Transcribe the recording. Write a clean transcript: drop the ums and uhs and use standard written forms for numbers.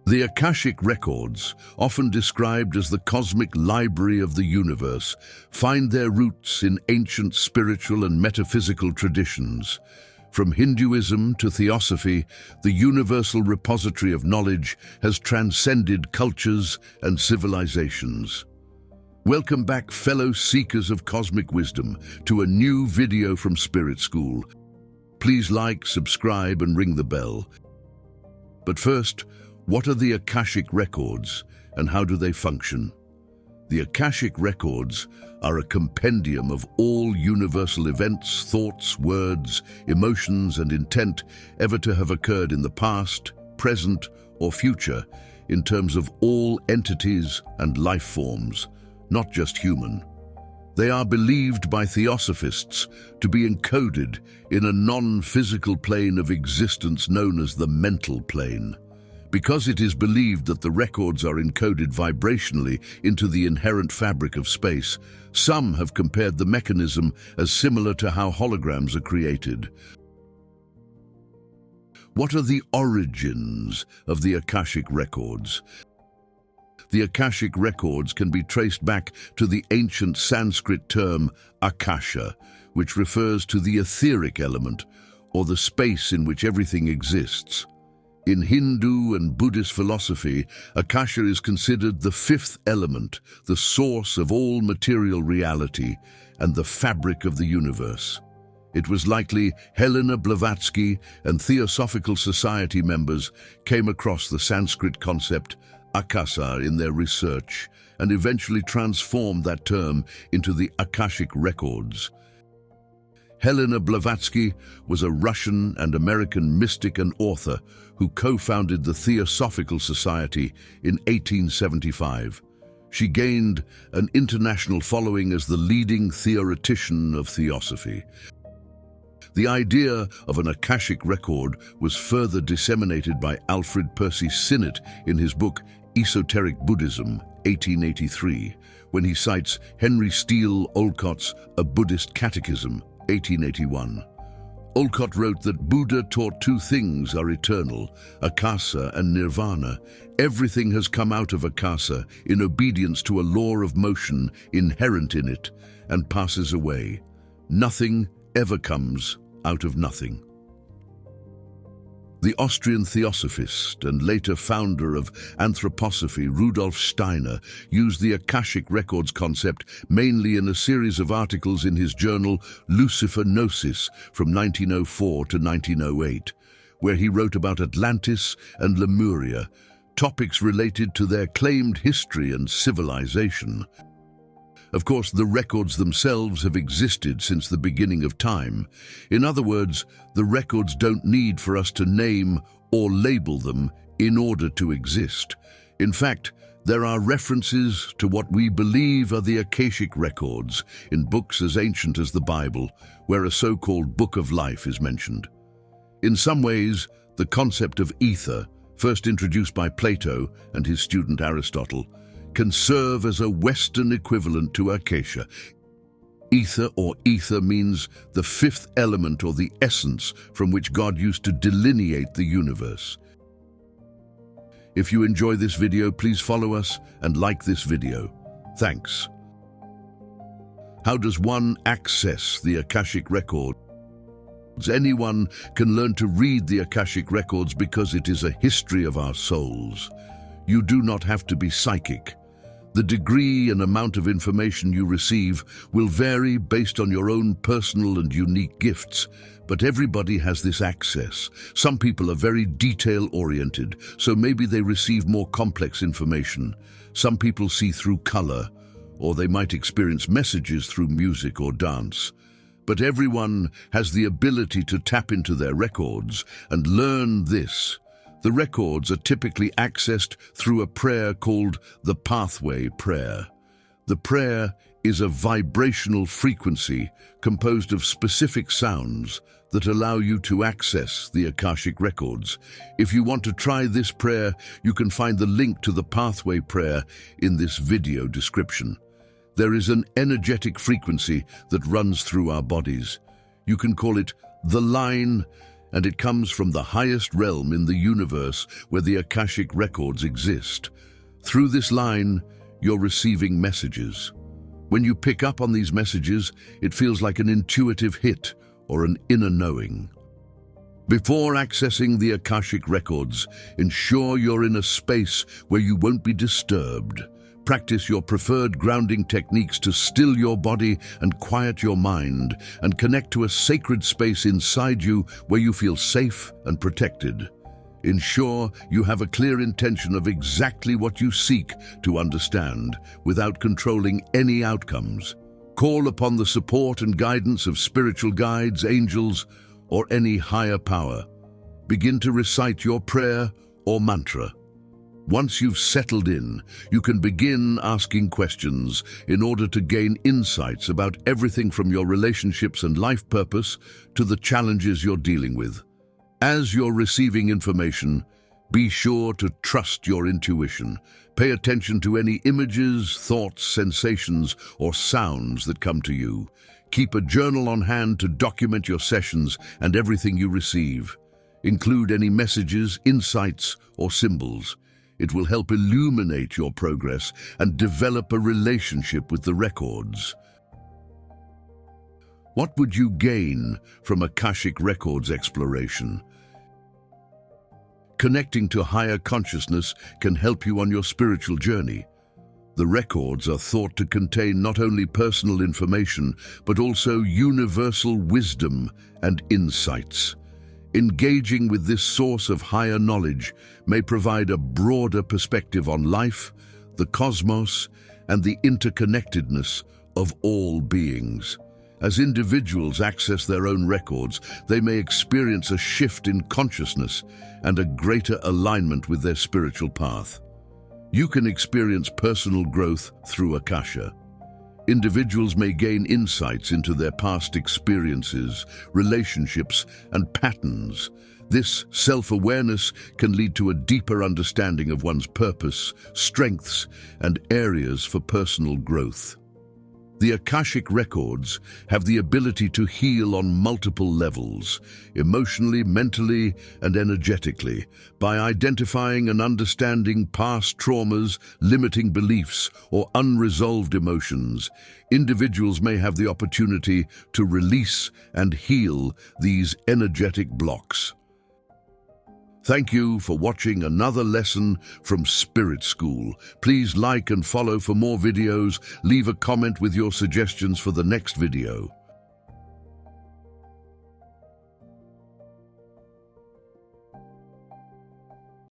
The Akashic Records, often described as the cosmic library of the universe, find their roots in ancient spiritual and metaphysical traditions. From Hinduism to Theosophy, the universal repository of knowledge has transcended cultures and civilizations. Welcome back, fellow seekers of cosmic wisdom, to a new video from Spirit School. Please like, subscribe, and ring the bell. But first, what are the Akashic Records, and how do they function? The Akashic Records are a compendium of all universal events, thoughts, words, emotions, and intent ever to have occurred in the past, present, or future, in terms of all entities and life forms, not just human. They are believed by theosophists to be encoded in a non-physical plane of existence known as the mental plane. Because it is believed that the records are encoded vibrationally into the inherent fabric of space, some have compared the mechanism as similar to how holograms are created. What are the origins of the Akashic Records? The Akashic Records can be traced back to the ancient Sanskrit term Akasha, which refers to the etheric element, or the space in which everything exists. In Hindu and Buddhist philosophy, Akasha is considered the fifth element, the source of all material reality, and the fabric of the universe. It was likely Helena Blavatsky and Theosophical Society members came across the Sanskrit concept Akasa in their research and eventually transformed that term into the Akashic Records. Helena Blavatsky was a Russian and American mystic and author who co-founded the Theosophical Society in 1875. She gained an international following as the leading theoretician of theosophy. The idea of an Akashic record was further disseminated by Alfred Percy Sinnett in his book Esoteric Buddhism, 1883, when he cites Henry Steele Olcott's A Buddhist Catechism, 1881. Olcott wrote that Buddha taught two things are eternal, Akasa and Nirvana. Everything has come out of Akasa in obedience to a law of motion inherent in it and passes away. Nothing ever comes out of nothing. The Austrian theosophist and later founder of anthroposophy, Rudolf Steiner, used the Akashic Records concept mainly in a series of articles in his journal Lucifer Gnosis from 1904 to 1908, where he wrote about Atlantis and Lemuria, topics related to their claimed history and civilization. Of course, the records themselves have existed since the beginning of time. In other words, the records don't need for us to name or label them in order to exist. In fact, there are references to what we believe are the Akashic Records in books as ancient as the Bible, where a so-called Book of Life is mentioned. In some ways, the concept of ether, first introduced by Plato and his student Aristotle, can serve as a Western equivalent to Akasha. Ether or ether means the fifth element or the essence from which God used to delineate the universe. If you enjoy this video, please follow us and like this video. Thanks. How does one access the Akashic Records? Anyone can learn to read the Akashic Records because it is a history of our souls. You do not have to be psychic. The degree and amount of information you receive will vary based on your own personal and unique gifts, but everybody has this access. Some people are very detail-oriented, so maybe they receive more complex information. Some people see through color, or they might experience messages through music or dance. But everyone has the ability to tap into their records and learn this. The records are typically accessed through a prayer called the Pathway Prayer. The prayer is a vibrational frequency composed of specific sounds that allow you to access the Akashic Records. If you want to try this prayer, you can find the link to the Pathway Prayer in this video description. There is an energetic frequency that runs through our bodies. You can call it the line, and it comes from the highest realm in the universe where the Akashic Records exist. Through this line, you're receiving messages. When you pick up on these messages, it feels like an intuitive hit or an inner knowing. Before accessing the Akashic Records, ensure you're in a space where you won't be disturbed. Practice your preferred grounding techniques to still your body and quiet your mind, and connect to a sacred space inside you where you feel safe and protected. Ensure you have a clear intention of exactly what you seek to understand, without controlling any outcomes. Call upon the support and guidance of spiritual guides, angels, or any higher power. Begin to recite your prayer or mantra. Once you've settled in, you can begin asking questions in order to gain insights about everything from your relationships and life purpose to the challenges you're dealing with. As you're receiving information, be sure to trust your intuition. Pay attention to any images, thoughts, sensations, or sounds that come to you. Keep a journal on hand to document your sessions and everything you receive. Include any messages, insights, or symbols. It will help illuminate your progress and develop a relationship with the records. What would you gain from Akashic Records exploration? Connecting to higher consciousness can help you on your spiritual journey. The records are thought to contain not only personal information, but also universal wisdom and insights. Engaging with this source of higher knowledge may provide a broader perspective on life, the cosmos, and the interconnectedness of all beings. As individuals access their own records, they may experience a shift in consciousness and a greater alignment with their spiritual path. You can experience personal growth through Akasha. Individuals may gain insights into their past experiences, relationships, and patterns. This self-awareness can lead to a deeper understanding of one's purpose, strengths, and areas for personal growth. The Akashic Records have the ability to heal on multiple levels, emotionally, mentally, and energetically, by identifying and understanding past traumas, limiting beliefs, or unresolved emotions. Individuals may have the opportunity to release and heal these energetic blocks. Thank you for watching another lesson from Spirit School. Please like and follow for more videos. Leave a comment with your suggestions for the next video.